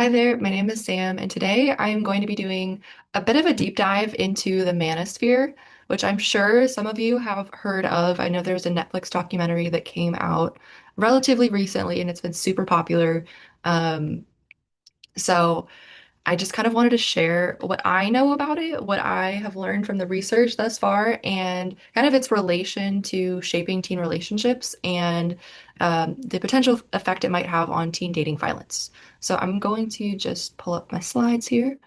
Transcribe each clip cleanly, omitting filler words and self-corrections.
Hi there, my name is Sam, and today I am going to be doing a bit of a deep dive into the Manosphere, which I'm sure some of you have heard of. I know there's a Netflix documentary that came out relatively recently, and it's been super popular. Um, so I just kind of wanted to share what I know about it, what I have learned from the research thus far, and kind of its relation to shaping teen relationships and the potential effect it might have on teen dating violence. So I'm going to just pull up my slides here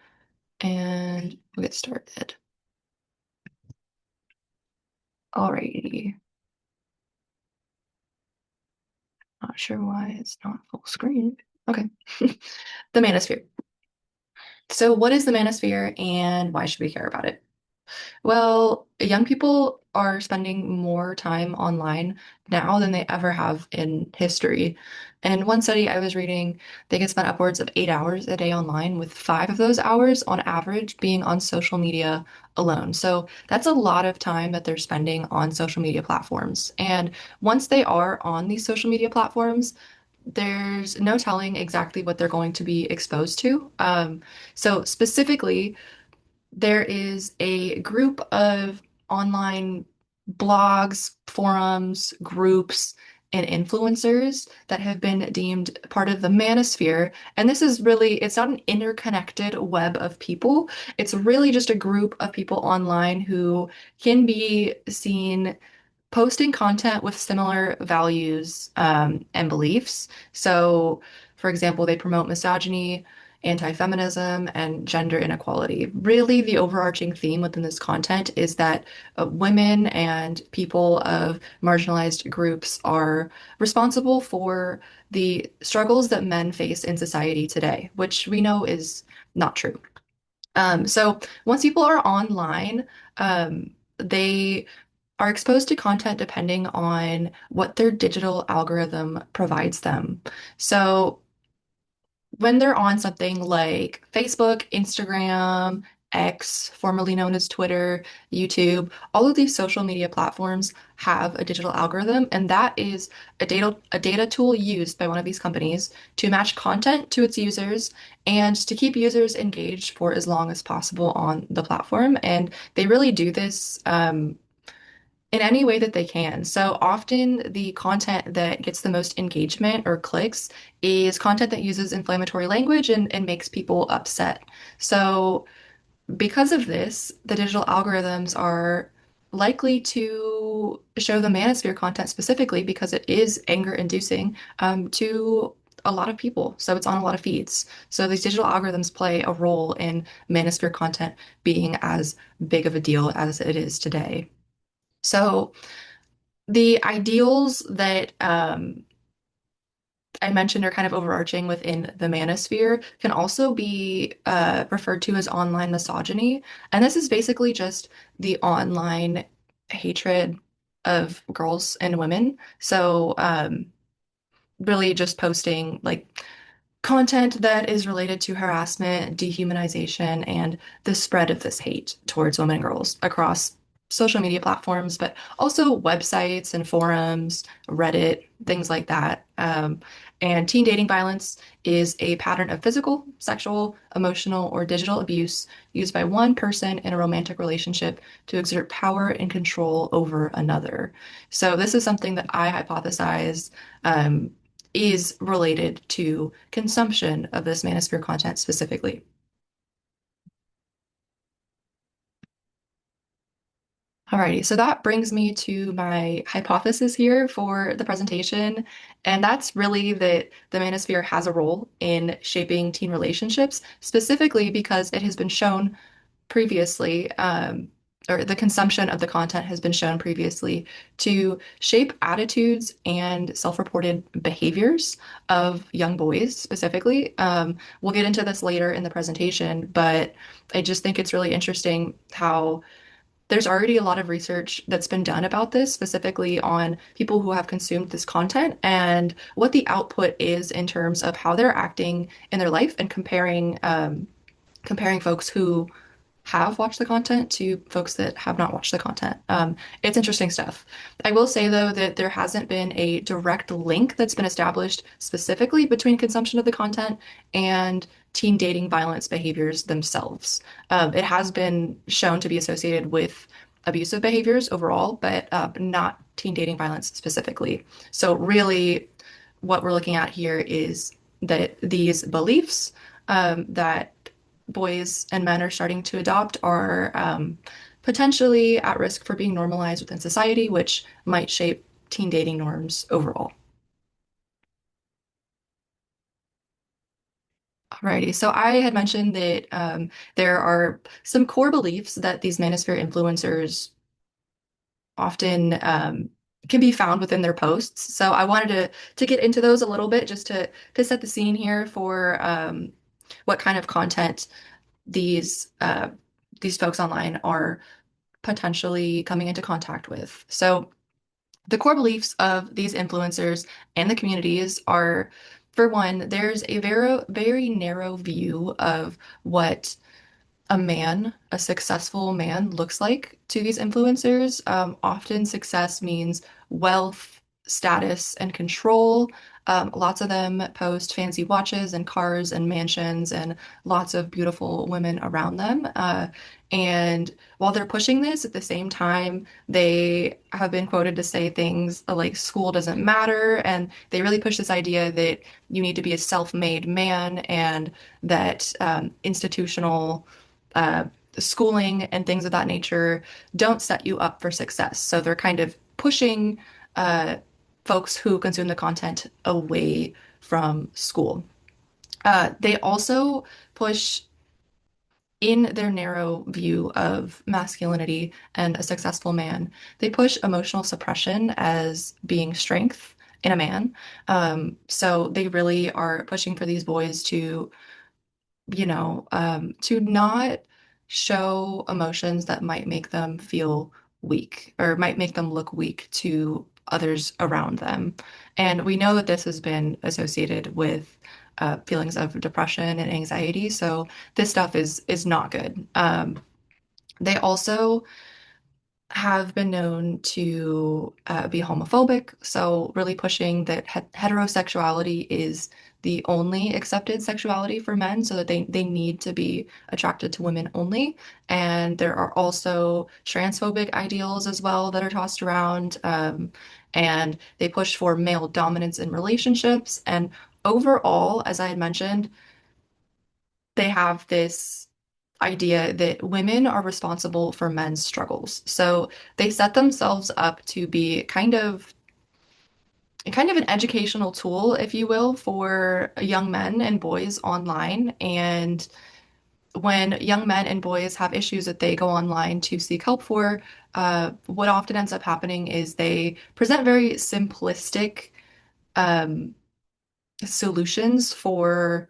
and we'll get started. Alrighty. Not sure why it's not full screen. Okay. The manosphere. So what is the manosphere and why should we care about it? Well, young people are spending more time online now than they ever have in history. And one study I was reading, they can spend upwards of 8 hours a day online, with 5 of those hours on average being on social media alone. So that's a lot of time that they're spending on social media platforms. And once they are on these social media platforms, there's no telling exactly what they're going to be exposed to. So specifically, there is a group of online blogs, forums, groups, and influencers that have been deemed part of the manosphere. And this is really, it's not an interconnected web of people. It's really just a group of people online who can be seen posting content with similar values and beliefs. So, for example, they promote misogyny, anti-feminism, and gender inequality. Really, the overarching theme within this content is that women and people of marginalized groups are responsible for the struggles that men face in society today, which we know is not true. So once people are online, they are exposed to content depending on what their digital algorithm provides them. So when they're on something like Facebook, Instagram, X, formerly known as Twitter, YouTube, all of these social media platforms have a digital algorithm, and that is a data tool used by one of these companies to match content to its users and to keep users engaged for as long as possible on the platform. And they really do this in any way that they can. So often the content that gets the most engagement or clicks is content that uses inflammatory language and makes people upset. So because of this, the digital algorithms are likely to show the manosphere content specifically because it is anger inducing to a lot of people. So it's on a lot of feeds. So these digital algorithms play a role in manosphere content being as big of a deal as it is today. So the ideals that I mentioned are kind of overarching within the manosphere can also be referred to as online misogyny. And this is basically just the online hatred of girls and women. So really just posting like content that is related to harassment, dehumanization, and the spread of this hate towards women and girls across social media platforms, but also websites and forums, Reddit, things like that. And teen dating violence is a pattern of physical, sexual, emotional, or digital abuse used by one person in a romantic relationship to exert power and control over another. So this is something that I hypothesize is related to consumption of this manosphere content specifically. Alrighty, so that brings me to my hypothesis here for the presentation, and that's really that the manosphere has a role in shaping teen relationships, specifically because it has been shown previously, or the consumption of the content has been shown previously to shape attitudes and self-reported behaviors of young boys specifically. We'll get into this later in the presentation, but I just think it's really interesting how there's already a lot of research that's been done about this, specifically on people who have consumed this content and what the output is in terms of how they're acting in their life and comparing folks who have watched the content to folks that have not watched the content. It's interesting stuff. I will say, though, that there hasn't been a direct link that's been established specifically between consumption of the content and teen dating violence behaviors themselves. It has been shown to be associated with abusive behaviors overall, but not teen dating violence specifically. So, really, what we're looking at here is that these beliefs that boys and men are starting to adopt are potentially at risk for being normalized within society, which might shape teen dating norms overall. Alrighty, so I had mentioned that there are some core beliefs that these manosphere influencers often can be found within their posts. So I wanted to get into those a little bit just to set the scene here for what kind of content these uh, these folks online are potentially coming into contact with. So the core beliefs of these influencers and the communities are, for one, there's a very narrow view of what a successful man looks like to these influencers. Often success means wealth, status, and control. Lots of them post fancy watches and cars and mansions and lots of beautiful women around them. And while they're pushing this, at the same time, they have been quoted to say things like school doesn't matter. And they really push this idea that you need to be a self-made man and that institutional uh, schooling and things of that nature don't set you up for success. So they're kind of pushing uh, folks who consume the content away from school. They also push, in their narrow view of masculinity and a successful man, they push emotional suppression as being strength in a man. So they really are pushing for these boys to not show emotions that might make them feel weak or might make them look weak to others around them. And we know that this has been associated with feelings of depression and anxiety. So this stuff is not good. They also have been known to be homophobic, so really pushing that heterosexuality is the only accepted sexuality for men, so that they need to be attracted to women only. And there are also transphobic ideals as well that are tossed around, and they push for male dominance in relationships. And overall, as I had mentioned, they have this idea that women are responsible for men's struggles. So they set themselves up to be kind of an educational tool, if you will, for young men and boys online. And when young men and boys have issues that they go online to seek help for, what often ends up happening is they present very simplistic um, solutions for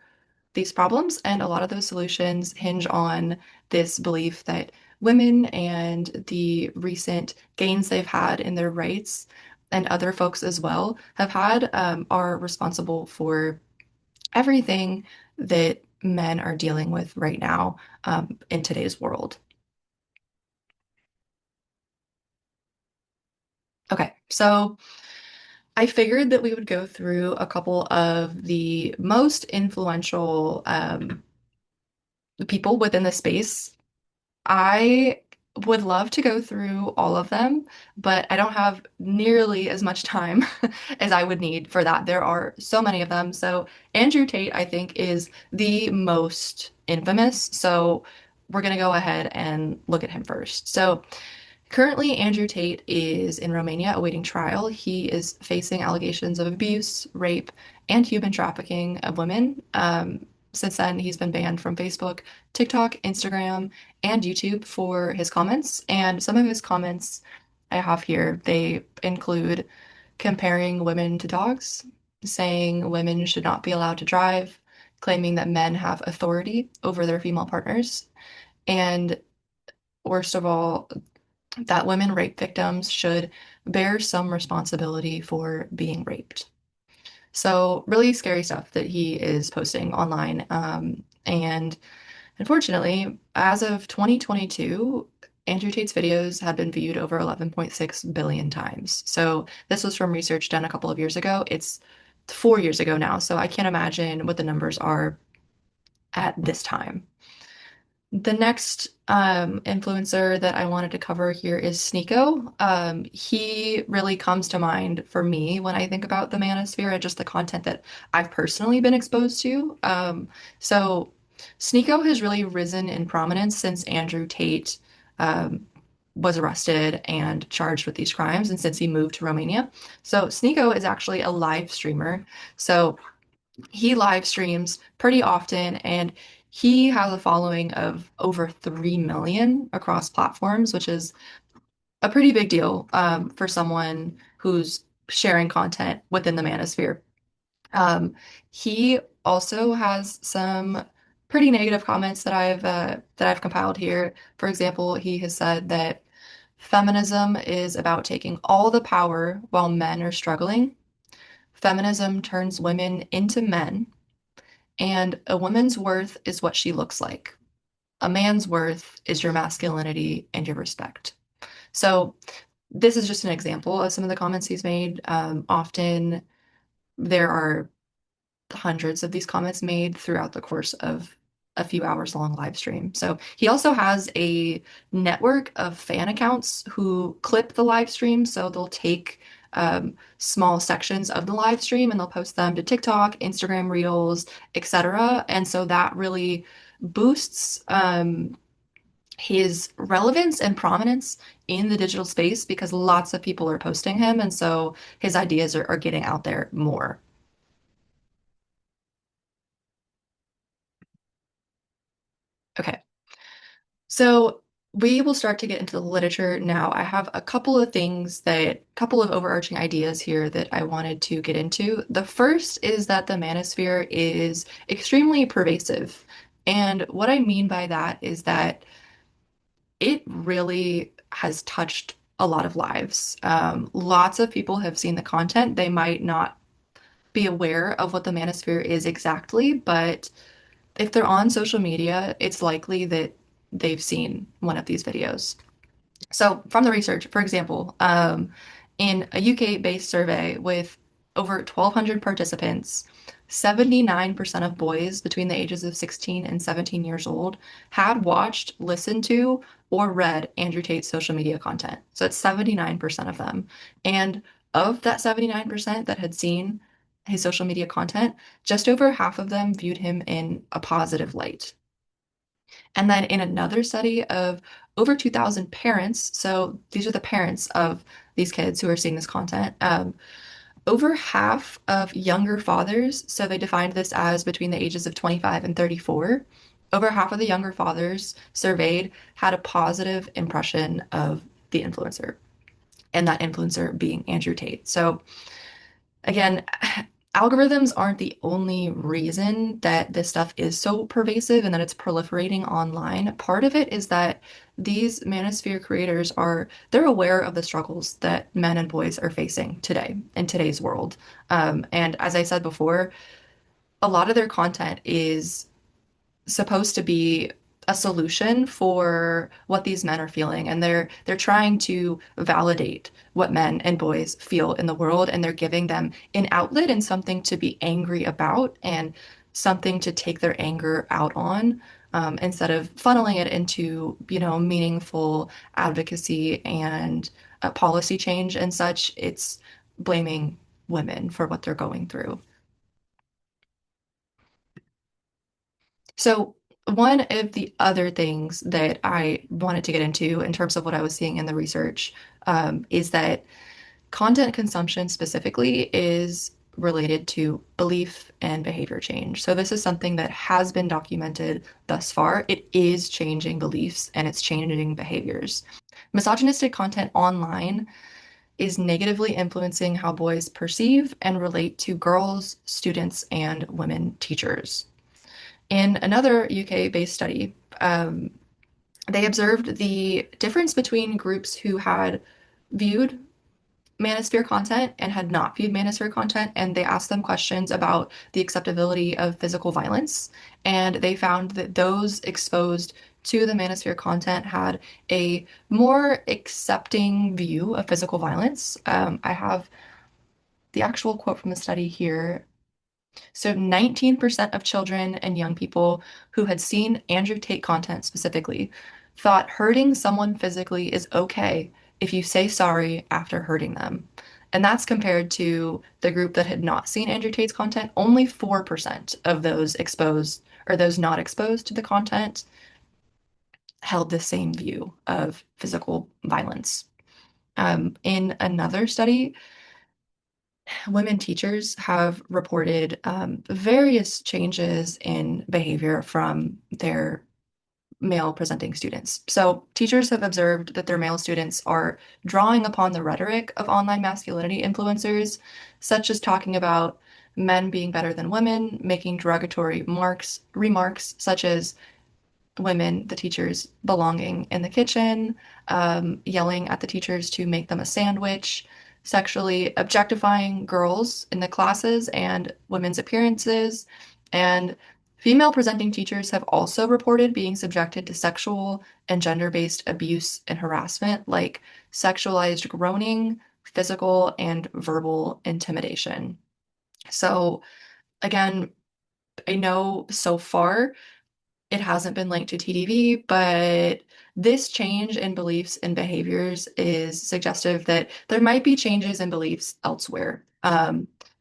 these problems. And a lot of those solutions hinge on this belief that women and the recent gains they've had in their rights and other folks as well have had are responsible for everything that men are dealing with right now in today's world. Okay, so I figured that we would go through a couple of the most influential people within the space. I would love to go through all of them, but I don't have nearly as much time as I would need for that. There are so many of them. So Andrew Tate, I think, is the most infamous. So we're going to go ahead and look at him first. So currently, Andrew Tate is in Romania awaiting trial. He is facing allegations of abuse, rape, and human trafficking of women. Since then, he's been banned from Facebook, TikTok, Instagram, and YouTube for his comments. And some of his comments I have here, they include comparing women to dogs, saying women should not be allowed to drive, claiming that men have authority over their female partners, and worst of all, that women rape victims should bear some responsibility for being raped. So, really scary stuff that he is posting online. And unfortunately, as of 2022, Andrew Tate's videos had been viewed over 11.6 billion times. So, this was from research done a couple of years ago. It's 4 years ago now. So, I can't imagine what the numbers are at this time. The next influencer that I wanted to cover here is Sneeko. He really comes to mind for me when I think about the Manosphere and just the content that I've personally been exposed to. So Sneeko has really risen in prominence since Andrew Tate um, was arrested and charged with these crimes, and since he moved to Romania. So Sneeko is actually a live streamer. So he live streams pretty often, and he has a following of over 3 million across platforms, which is a pretty big deal for someone who's sharing content within the manosphere. Um, he also has some pretty negative comments that I've compiled here. For example, he has said that feminism is about taking all the power while men are struggling. Feminism turns women into men, and a woman's worth is what she looks like. A man's worth is your masculinity and your respect. So, this is just an example of some of the comments he's made. Often there are hundreds of these comments made throughout the course of a few hours long live stream. So he also has a network of fan accounts who clip the live stream. So they'll take small sections of the live stream and they'll post them to TikTok, Instagram Reels, etc. And so that really boosts his relevance and prominence in the digital space because lots of people are posting him. And so his ideas are getting out there more. Okay. So we will start to get into the literature now. I have a couple of overarching ideas here that I wanted to get into. The first is that the manosphere is extremely pervasive. And what I mean by that is that it really has touched a lot of lives. Lots of people have seen the content. They might not be aware of what the manosphere is exactly, but if they're on social media, it's likely that they've seen one of these videos. So, from the research, for example, in a UK-based survey with over 1,200 participants, 79% of boys between the ages of 16 and 17 years old had watched, listened to, or read Andrew Tate's social media content. So it's 79% of them. And of that 79% that had seen his social media content, just over half of them viewed him in a positive light. And then in another study of over 2,000 parents, so these are the parents of these kids who are seeing this content, over half of younger fathers, so they defined this as between the ages of 25 and 34, over half of the younger fathers surveyed had a positive impression of the influencer, and that influencer being Andrew Tate. So again, algorithms aren't the only reason that this stuff is so pervasive and that it's proliferating online. Part of it is that these manosphere creators they're aware of the struggles that men and boys are facing today in today's world. And as I said before, a lot of their content is supposed to be a solution for what these men are feeling, and they're trying to validate what men and boys feel in the world, and they're giving them an outlet and something to be angry about and something to take their anger out on, instead of funneling it into meaningful advocacy and policy change and such. It's blaming women for what they're going through. So, one of the other things that I wanted to get into in terms of what I was seeing in the research, is that content consumption specifically is related to belief and behavior change. So, this is something that has been documented thus far. It is changing beliefs and it's changing behaviors. Misogynistic content online is negatively influencing how boys perceive and relate to girls, students, and women teachers. In another UK-based study, they observed the difference between groups who had viewed Manosphere content and had not viewed Manosphere content, and they asked them questions about the acceptability of physical violence. And they found that those exposed to the Manosphere content had a more accepting view of physical violence. I have the actual quote from the study here. So 19% of children and young people who had seen Andrew Tate content specifically thought hurting someone physically is okay if you say sorry after hurting them. And that's compared to the group that had not seen Andrew Tate's content. Only 4% of those exposed or those not exposed to the content held the same view of physical violence. In another study, women teachers have reported various changes in behavior from their male presenting students. So, teachers have observed that their male students are drawing upon the rhetoric of online masculinity influencers, such as talking about men being better than women, making derogatory remarks such as women, the teachers, belonging in the kitchen, yelling at the teachers to make them a sandwich, sexually objectifying girls in the classes and women's appearances. And female presenting teachers have also reported being subjected to sexual and gender-based abuse and harassment, like sexualized groaning, physical and verbal intimidation. So, again, I know so far it hasn't been linked to TDV, but this change in beliefs and behaviors is suggestive that there might be changes in beliefs elsewhere.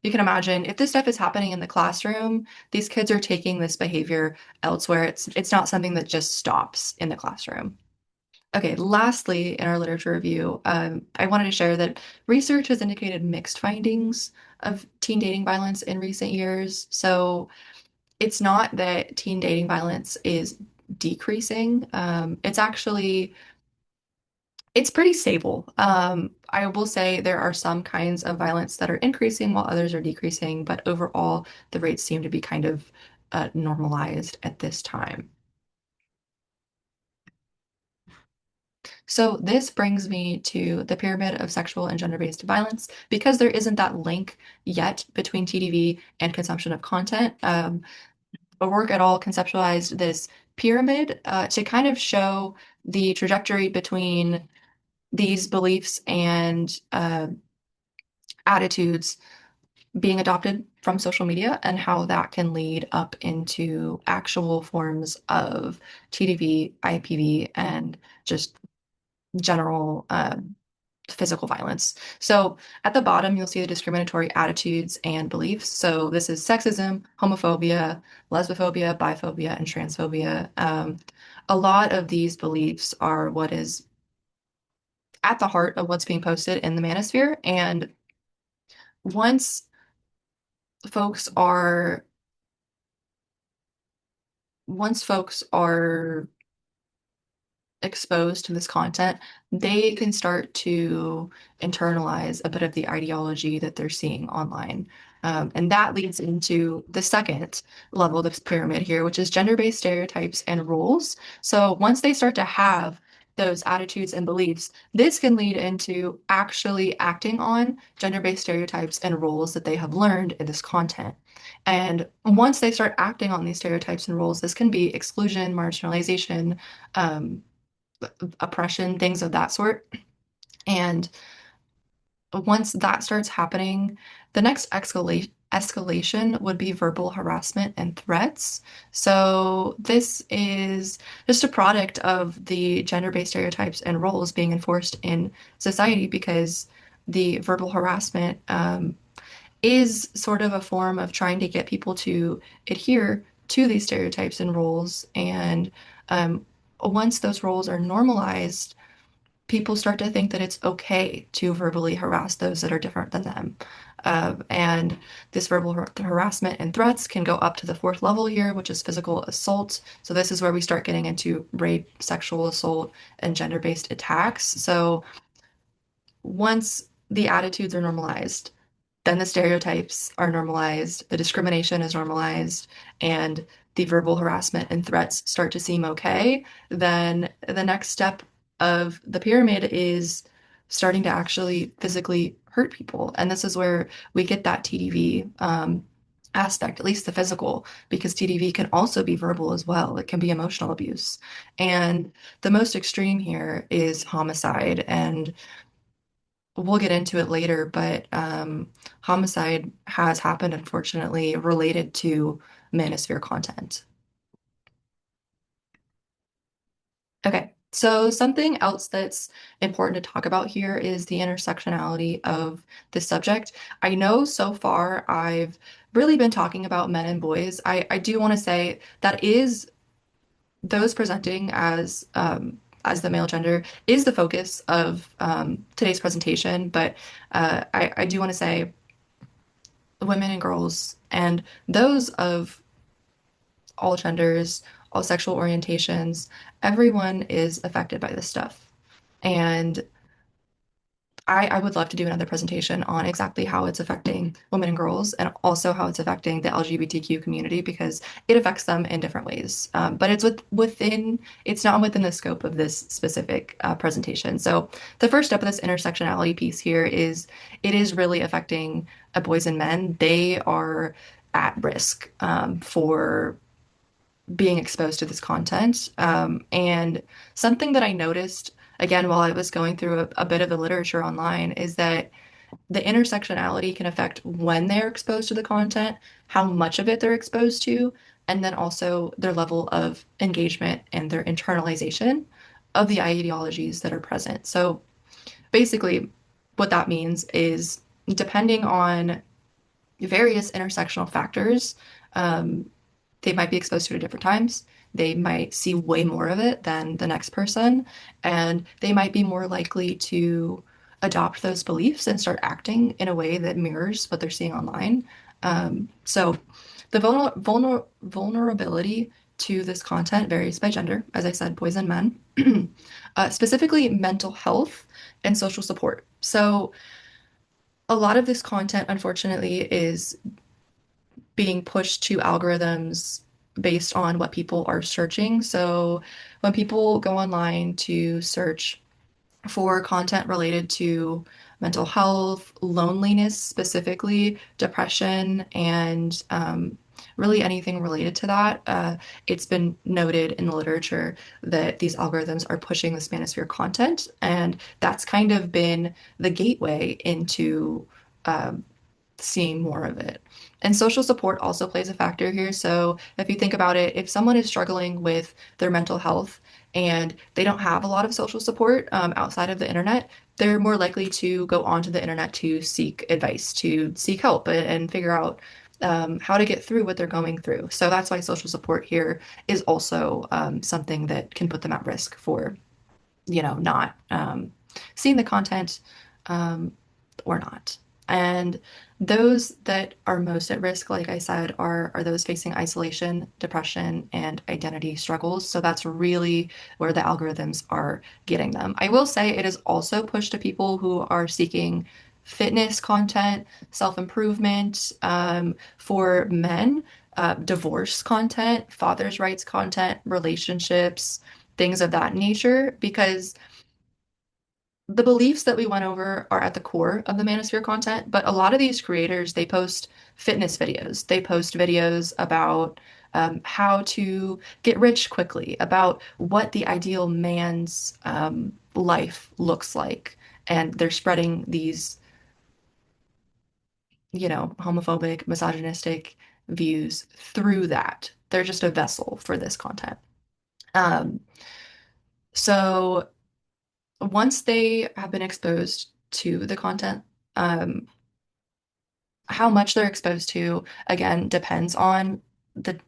You can imagine if this stuff is happening in the classroom, these kids are taking this behavior elsewhere. It's not something that just stops in the classroom. Okay, lastly, in our literature review, I wanted to share that research has indicated mixed findings of teen dating violence in recent years. So it's not that teen dating violence is decreasing. It's pretty stable. I will say there are some kinds of violence that are increasing while others are decreasing, but overall, the rates seem to be kind of normalized at this time. So this brings me to the pyramid of sexual and gender-based violence. Because there isn't that link yet between TDV and consumption of content, O'Rourke et al. Conceptualized this pyramid to kind of show the trajectory between these beliefs and attitudes being adopted from social media and how that can lead up into actual forms of TDV, IPV, and just general physical violence. So at the bottom, you'll see the discriminatory attitudes and beliefs. So this is sexism, homophobia, lesbophobia, biphobia, and transphobia. A lot of these beliefs are what is at the heart of what's being posted in the manosphere. And once folks are once folks are exposed to this content, they can start to internalize a bit of the ideology that they're seeing online. And that leads into the second level of this pyramid here, which is gender-based stereotypes and roles. So once they start to have those attitudes and beliefs, this can lead into actually acting on gender-based stereotypes and roles that they have learned in this content. And once they start acting on these stereotypes and roles, this can be exclusion, marginalization, um, oppression, things of that sort. And once that starts happening, the next escalation would be verbal harassment and threats. So this is just a product of the gender-based stereotypes and roles being enforced in society because the verbal harassment is sort of a form of trying to get people to adhere to these stereotypes and roles. And once those roles are normalized, people start to think that it's okay to verbally harass those that are different than them. And this verbal harassment and threats can go up to the fourth level here, which is physical assault. So this is where we start getting into rape, sexual assault, and gender-based attacks. So once the attitudes are normalized, then the stereotypes are normalized, the discrimination is normalized, and the verbal harassment and threats start to seem okay, then the next step of the pyramid is starting to actually physically hurt people. And this is where we get that TDV aspect, at least the physical, because TDV can also be verbal as well. It can be emotional abuse. And the most extreme here is homicide. And we'll get into it later, but homicide has happened, unfortunately, related to manosphere content. Okay, so something else that's important to talk about here is the intersectionality of the subject. I know so far I've really been talking about men and boys. I do want to say that is those presenting as the male gender is the focus of today's presentation, but I do want to say women and girls and those of all genders, all sexual orientations, everyone is affected by this stuff. And I would love to do another presentation on exactly how it's affecting women and girls and also how it's affecting the LGBTQ community because it affects them in different ways. But it's not within the scope of this specific presentation. So the first step of this intersectionality piece here is it is really affecting boys and men. They are at risk for being exposed to this content. And something that I noticed, again, while I was going through a bit of the literature online, is that the intersectionality can affect when they're exposed to the content, how much of it they're exposed to, and then also their level of engagement and their internalization of the ideologies that are present. So basically, what that means is depending on various intersectional factors, um, they might be exposed to it at different times. They might see way more of it than the next person, and they might be more likely to adopt those beliefs and start acting in a way that mirrors what they're seeing online. So the vulnerability to this content varies by gender, as I said, boys and men, specifically mental health and social support. So a lot of this content, unfortunately, is being pushed to algorithms based on what people are searching. So when people go online to search for content related to mental health, loneliness, specifically depression, and really anything related to that, it's been noted in the literature that these algorithms are pushing this manosphere content, and that's kind of been the gateway into um, seeing more of it. And social support also plays a factor here. So if you think about it, if someone is struggling with their mental health and they don't have a lot of social support outside of the internet, they're more likely to go onto the internet to seek advice, to seek help and figure out how to get through what they're going through. So that's why social support here is also something that can put them at risk for, not seeing the content um, or not. And those that are most at risk, like I said, are those facing isolation, depression, and identity struggles. So that's really where the algorithms are getting them. I will say it is also pushed to people who are seeking fitness content, self-improvement, for men, divorce content, father's rights content, relationships, things of that nature, because the beliefs that we went over are at the core of the Manosphere content, but a lot of these creators, they post fitness videos. They post videos about how to get rich quickly, about what the ideal man's life looks like. And they're spreading these, homophobic, misogynistic views through that. They're just a vessel for this content. Um, so once they have been exposed to the content, um, how much they're exposed to, again, depends on the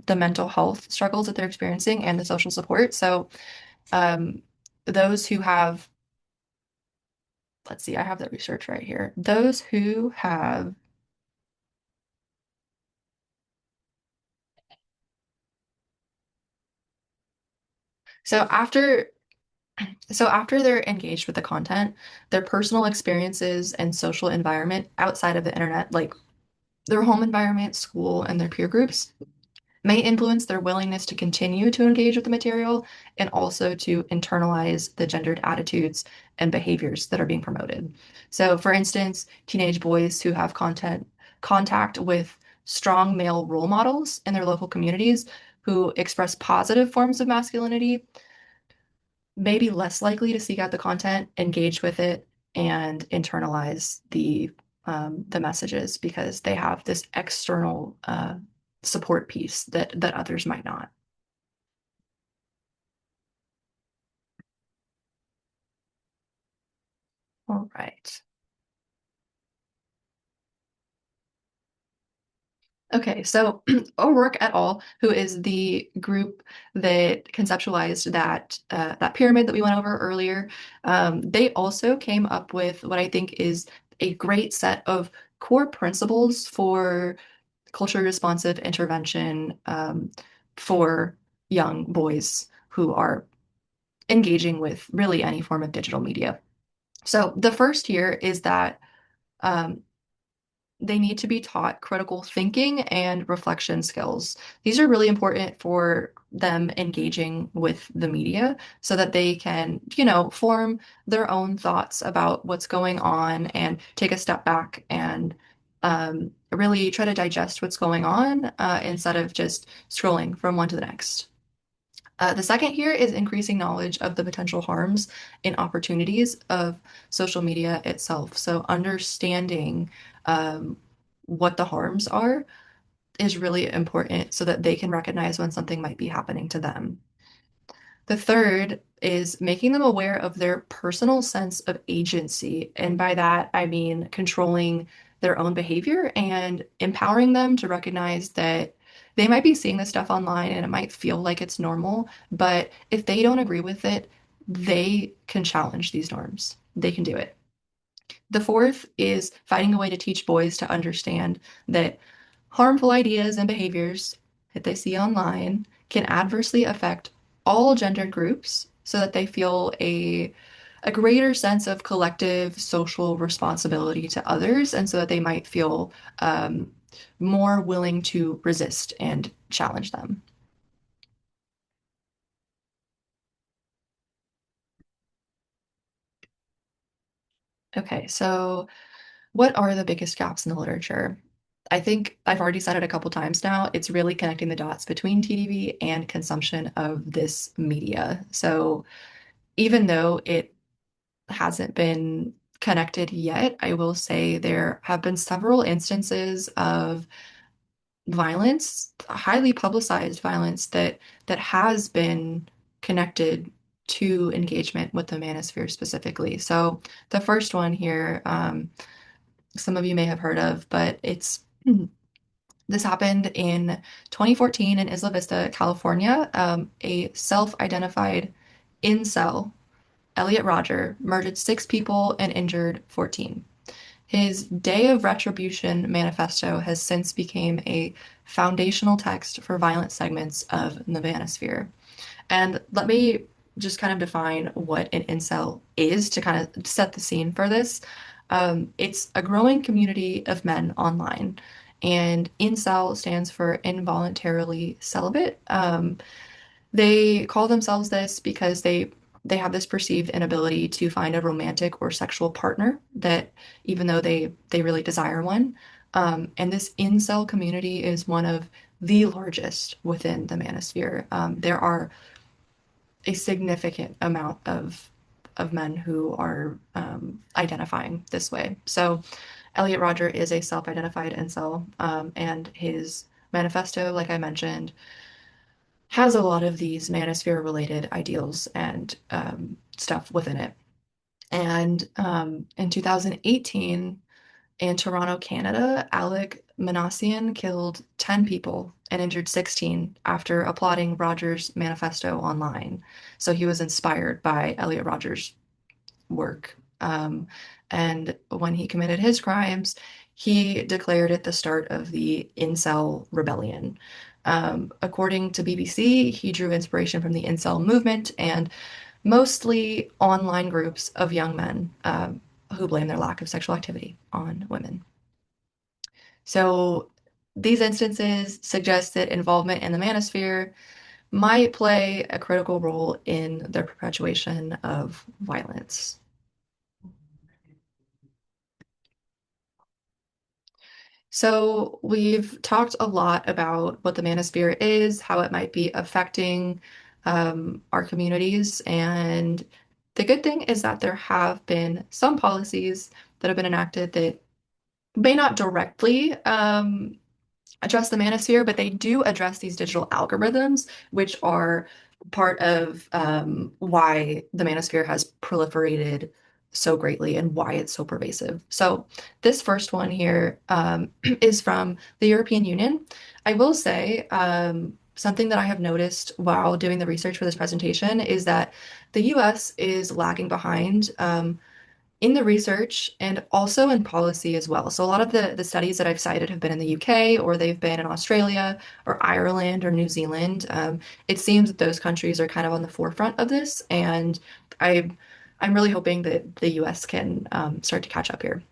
the mental health struggles that they're experiencing and the social support. So, um, those who have, let's see, I have that research right here. Those who have, so after so after they're engaged with the content, their personal experiences and social environment outside of the internet, like their home environment, school, and their peer groups, may influence their willingness to continue to engage with the material and also to internalize the gendered attitudes and behaviors that are being promoted. So, for instance, teenage boys who have contact with strong male role models in their local communities who express positive forms of masculinity may be less likely to seek out the content, engage with it, and internalize the messages because they have this external support piece that others might not. All right. Okay, so O'Rourke et al., who is the group that conceptualized that pyramid that we went over earlier, they also came up with what I think is a great set of core principles for culture responsive intervention for young boys who are engaging with really any form of digital media. So the first here is that um, they need to be taught critical thinking and reflection skills. These are really important for them engaging with the media so that they can, form their own thoughts about what's going on and take a step back and really try to digest what's going on instead of just scrolling from one to the next. The second here is increasing knowledge of the potential harms and opportunities of social media itself. So understanding um, what the harms are is really important so that they can recognize when something might be happening to them. The third is making them aware of their personal sense of agency. And by that, I mean controlling their own behavior and empowering them to recognize that they might be seeing this stuff online and it might feel like it's normal, but if they don't agree with it, they can challenge these norms. They can do it. The fourth is finding a way to teach boys to understand that harmful ideas and behaviors that they see online can adversely affect all gender groups so that they feel a greater sense of collective social responsibility to others, and so that they might feel um, more willing to resist and challenge them. Okay, so what are the biggest gaps in the literature? I think I've already said it a couple times now. It's really connecting the dots between TDV and consumption of this media. So even though it hasn't been connected yet, I will say there have been several instances of violence, highly publicized violence that has been connected to engagement with the manosphere specifically. So the first one here, some of you may have heard of, but this happened in 2014 in Isla Vista, California. A self-identified incel, Elliot Rodger, murdered 6 people and injured 14. His Day of Retribution manifesto has since become a foundational text for violent segments of the manosphere. And let me just kind of define what an incel is to kind of set the scene for this. It's a growing community of men online, and incel stands for involuntarily celibate. They call themselves this because they have this perceived inability to find a romantic or sexual partner that even though they really desire one. And this incel community is one of the largest within the manosphere. There are a significant amount of men who are identifying this way. So Elliot Rodger is a self-identified incel, and his manifesto, like I mentioned, has a lot of these manosphere related ideals and stuff within it. And in 2018, in Toronto, Canada, Alec Manossian killed 10 people and injured 16 after applauding Rogers' manifesto online. So he was inspired by Elliot Rogers' work. And when he committed his crimes, he declared it the start of the Incel Rebellion. According to BBC, he drew inspiration from the Incel movement and mostly online groups of young men who blame their lack of sexual activity on women. So these instances suggest that involvement in the manosphere might play a critical role in the perpetuation of violence. So we've talked a lot about what the manosphere is, how it might be affecting our communities, and The good thing is that there have been some policies that have been enacted that may not directly address the manosphere, but they do address these digital algorithms, which are part of why the manosphere has proliferated so greatly and why it's so pervasive. So, this first one here is from the European Union. I will say something that I have noticed while doing the research for this presentation is that the US is lagging behind. In the research and also in policy as well. So a lot of the studies that I've cited have been in the UK or they've been in Australia or Ireland or New Zealand. It seems that those countries are kind of on the forefront of this, and I I'm really hoping that the US can start to catch up here.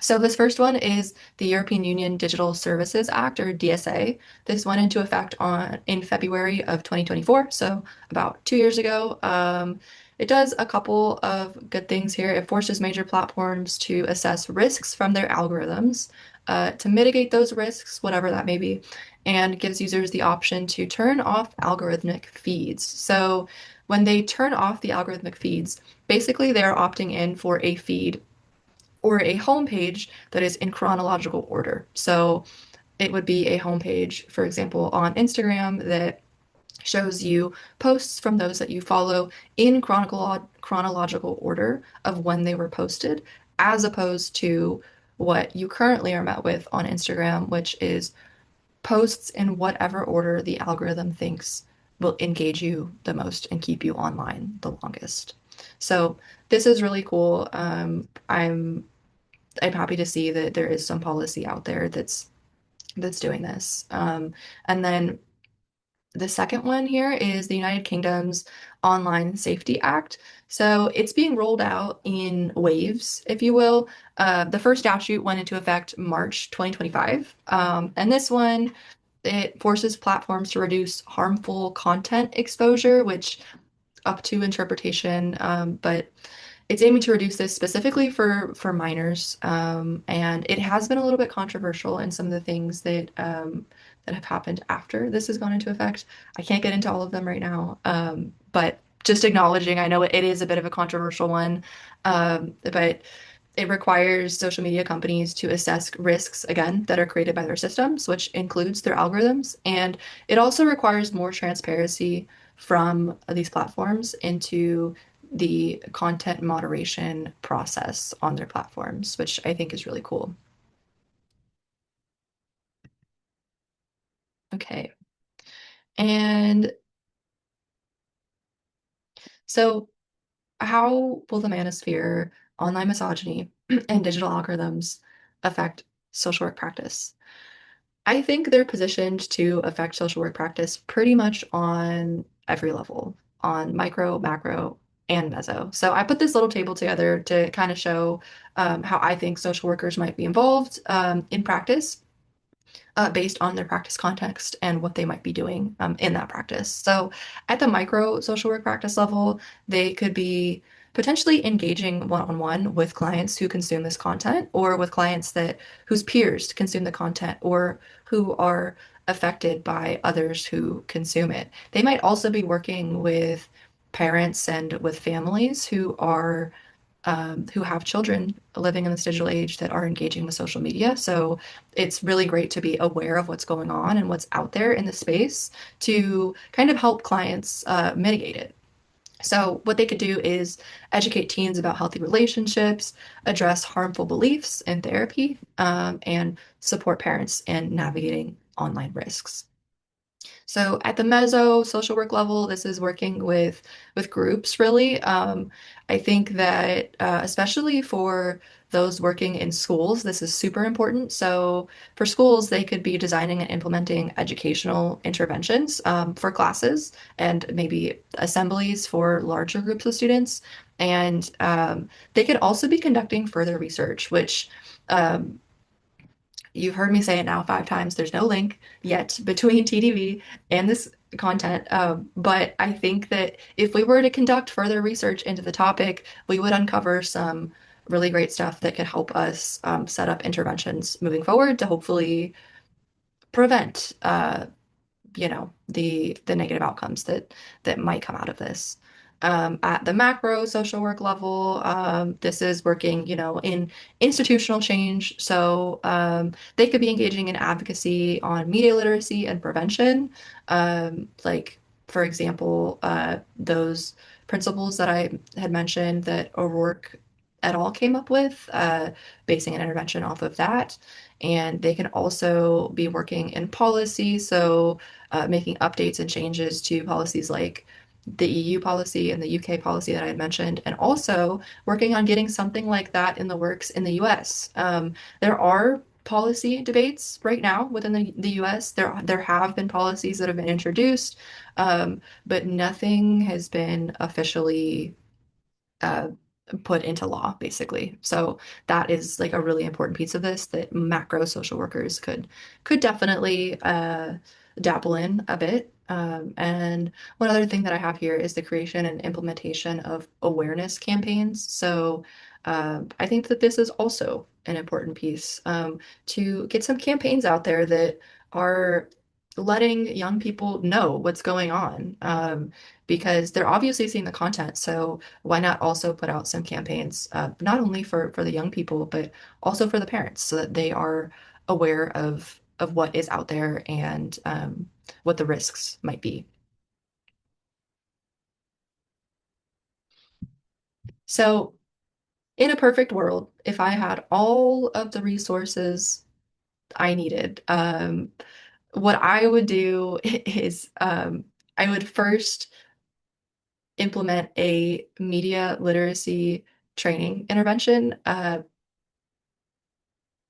So this first one is the European Union Digital Services Act, or DSA. This went into effect on in February of 2024, so about 2 years ago. It does a couple of good things here. It forces major platforms to assess risks from their algorithms, to mitigate those risks, whatever that may be, and gives users the option to turn off algorithmic feeds. So when they turn off the algorithmic feeds, basically they're opting in for a feed or a homepage that is in chronological order. So it would be a homepage, for example, on Instagram that shows you posts from those that you follow in chronological order of when they were posted, as opposed to what you currently are met with on Instagram, which is posts in whatever order the algorithm thinks will engage you the most and keep you online the longest. So this is really cool. I'm happy to see that there is some policy out there that's doing this. And then the second one here is the United Kingdom's Online Safety Act. So it's being rolled out in waves, if you will. The first statute went into effect March 2025. And this one, it forces platforms to reduce harmful content exposure, which up to interpretation, but it's aiming to reduce this specifically for minors, and it has been a little bit controversial in some of the things that have happened after this has gone into effect. I can't get into all of them right now, but just acknowledging, I know it is a bit of a controversial one, but it requires social media companies to assess risks, again, that are created by their systems, which includes their algorithms. And it also requires more transparency from these platforms into the content moderation process on their platforms, which I think is really cool. Okay. And so, how will the manosphere, online misogyny, and digital algorithms affect social work practice? I think they're positioned to affect social work practice pretty much on every level, on micro, macro, and meso. So I put this little table together to kind of show how I think social workers might be involved in practice based on their practice context and what they might be doing in that practice. So, at the micro social work practice level, they could be potentially engaging one-on-one with clients who consume this content, or with clients that whose peers consume the content, or who are affected by others who consume it. They might also be working with parents and with families who have children living in this digital age that are engaging with social media. So it's really great to be aware of what's going on and what's out there in the space to kind of help clients mitigate it. So, what they could do is educate teens about healthy relationships, address harmful beliefs in therapy, and support parents in navigating online risks. So at the meso social work level, this is working with groups really. I think that especially for those working in schools, this is super important. So for schools, they could be designing and implementing educational interventions for classes and maybe assemblies for larger groups of students. And they could also be conducting further research, which um, you've heard me say it now 5 times. There's no link yet between TDV and this content. But I think that if we were to conduct further research into the topic, we would uncover some really great stuff that could help us set up interventions moving forward to hopefully prevent, the negative outcomes that might come out of this. At the macro social work level, this is working, in institutional change. So they could be engaging in advocacy on media literacy and prevention. Like, for example, those principles that I had mentioned that O'Rourke et al. Came up with, basing an intervention off of that. And they can also be working in policy, so making updates and changes to policies like the EU policy and the UK policy that I had mentioned, and also working on getting something like that in the works in the US. There are policy debates right now within the US. There have been policies that have been introduced, but nothing has been officially uh, put into law, basically. So that is like a really important piece of this that macro social workers could definitely dabble in a bit. And one other thing that I have here is the creation and implementation of awareness campaigns. So I think that this is also an important piece to get some campaigns out there that are letting young people know what's going on, because they're obviously seeing the content. So why not also put out some campaigns, not only for the young people, but also for the parents, so that they are aware of what is out there and what the risks might be. So, in a perfect world, if I had all of the resources I needed, what I would do is I would first implement a media literacy training intervention,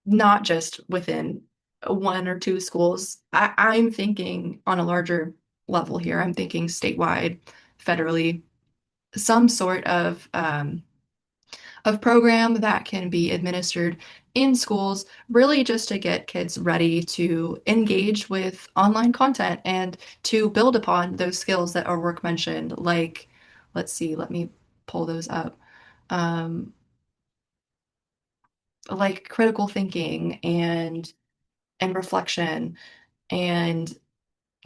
not just within one or two schools. I'm thinking on a larger level here. I'm thinking statewide, federally, some sort of program that can be administered in schools, really just to get kids ready to engage with online content and to build upon those skills that our work mentioned. Like, let's see, let me pull those up. Um, like critical thinking and reflection and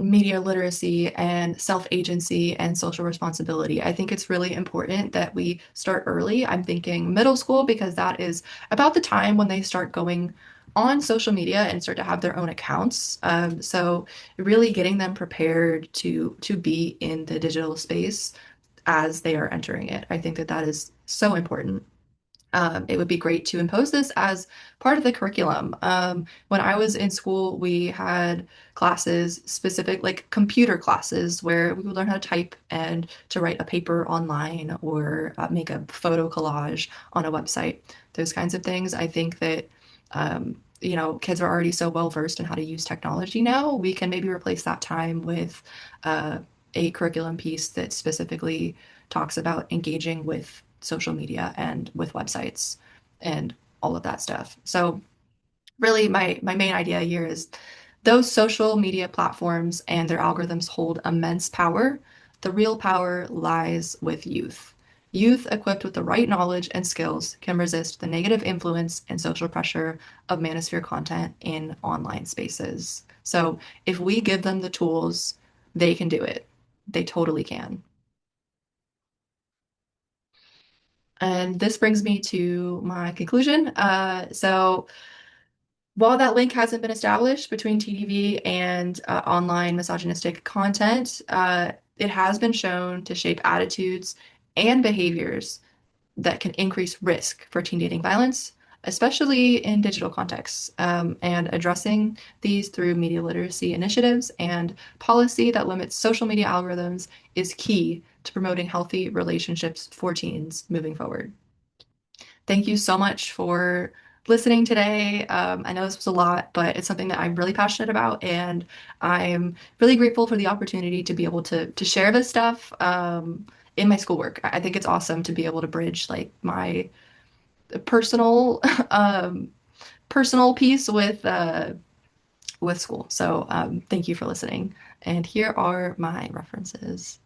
media literacy and self-agency and social responsibility. I think it's really important that we start early. I'm thinking middle school because that is about the time when they start going on social media and start to have their own accounts. So really getting them prepared to be in the digital space as they are entering it. I think that that is so important. It would be great to impose this as part of the curriculum. When I was in school, we had classes, specific like computer classes, where we would learn how to type and to write a paper online or make a photo collage on a website. Those kinds of things. I think that kids are already so well versed in how to use technology now. We can maybe replace that time with uh, a curriculum piece that specifically talks about engaging with social media and with websites and all of that stuff. So really my main idea here is those social media platforms and their algorithms hold immense power. The real power lies with youth. Youth equipped with the right knowledge and skills can resist the negative influence and social pressure of manosphere content in online spaces. So if we give them the tools, they can do it. They totally can. And this brings me to my conclusion. So while that link hasn't been established between TDV and online misogynistic content, it has been shown to shape attitudes and behaviors that can increase risk for teen dating violence, especially in digital contexts. And addressing these through media literacy initiatives and policy that limits social media algorithms is key to promoting healthy relationships for teens moving forward. Thank you so much for listening today. I know this was a lot, but it's something that I'm really passionate about, and I'm really grateful for the opportunity to be able to share this stuff in my schoolwork. I think it's awesome to be able to bridge like my personal um, personal piece with school. So thank you for listening. And here are my references.